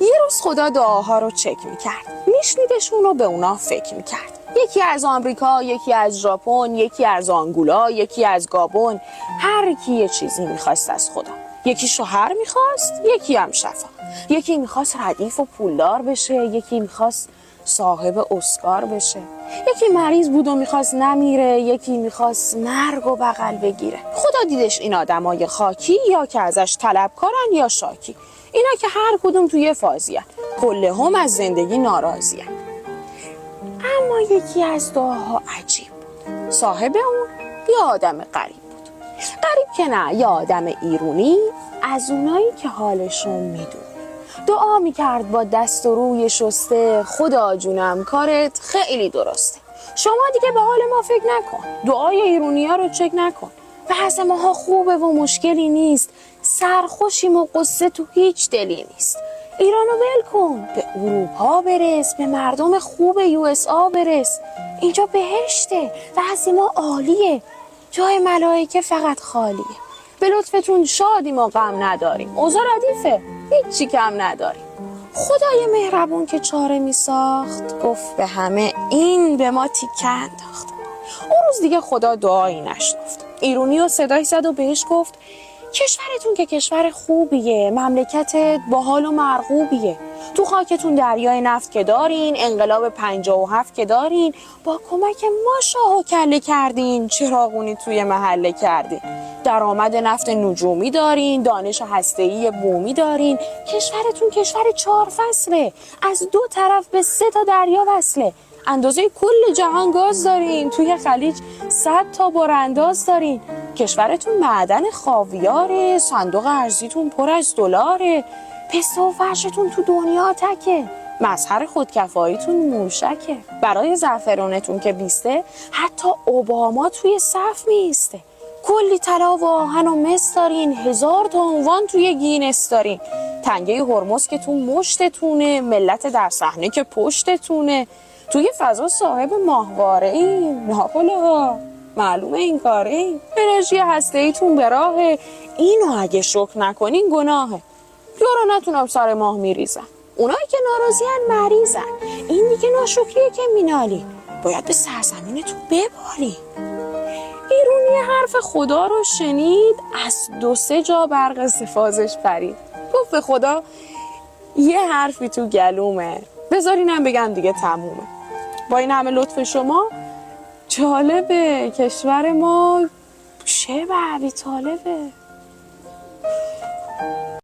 یه روز خدا دعاها رو چک میکرد، میشنیدشون و به اونا فکر میکرد. یکی از آمریکا، یکی از ژاپن، یکی از آنگولا، یکی از گابون. هر کی یه چیزی میخواست از خدا. یکی شوهر میخواست، یکی هم شفا. یکی میخواست ردیف و پولدار بشه، یکی میخواست صاحب اسکار بشه. یکی مریض بود و میخواست نمیره، یکی میخواست مرگ و بغل بگیره. خدا دیدش این آدمای خاکی یا که ازش طلبکارن یا شاکی. اینا که هر کدوم توی فازی هن. کلهم از زندگی ناراضی هن. اما یکی از دعاها عجیب بود. صاحب اون یه آدم غریب بود. غریب که نه، یه آدم ایرونی، از اونایی که حالشون میدونه. دعا میکرد با دست و روی شسته، خدا جونم کارت خیلی درسته. شما دیگه به حال ما فکر نکن. دعای ایرونی ها رو چک نکن. وضع ماها خوبه و مشکلی نیست. سرخوشیم و قصه تو هیچ دلی نیست. ایرانو ول کن، به اروپا برس، به مردم خوب USA برس. اینجا بهشته، وضع ما عالیه، جای ملائکه فقط خالیه. به لطفتون شادیم و غم نداریم، اوضاع ردیفه، هیچی کم نداریم. خدای مهربون که چاره می ساخت، گفت به همه این به ما تیکه انداخت. اون روز دیگه خدا دعایی نشنفت. ایرونی و صدای زد و بهش گفت کشورتون که کشور خوبیه، مملکتت باحال و مرغوبیه. تو خاکتون دریای نفت که دارین، انقلاب 57 که دارین، با کمک ما شاه و کله کردین، چراغونی توی محله کردین. درآمد نفت نجومی دارین، دانش هسته‌ای بومی دارین. کشورتون کشور 4 فصله، از 2 طرف به 3 تا دریا وصله. اندازه کل جهان گاز دارین، توی خلیج 100 تا برانداز دارین. کشورتون معدن خاویاره، صندوق ارزیتون پر از دلاره. پسته و فرشتون تو دنیا تکه، مظهر خودکفاییتون موشکه. برای زعفرونتون که بیسته، حتی اوباما توی صف میسته. کلی طلا و آهن و مس دارین، 1000 تا عنوان توی گینس دارین. تنگه هرمز که تو مشتتونه، ملت در صحنه که پشتتونه. توی فضا صاحب ماهواره این، ناقلا معلومه این کاره این. انرژی هسته‌ایتون به راهه، اینو اگه شکر نکنین گناهه. یارو نتونم سر ماه میریزن، اونایی که ناراضی هن مریضن. این دیگه ناشکریه که مینالی، باید به سرزمینتون ببالی. ایرونی حرف خدا رو شنید، از 2-3 جا برق استفازش پرید. گفت به خدا یه حرفی تو گلومه، بذارینم بگم دیگه تمومه. با این همه لطف شما جالبه، کشور ما چه بی طالبه.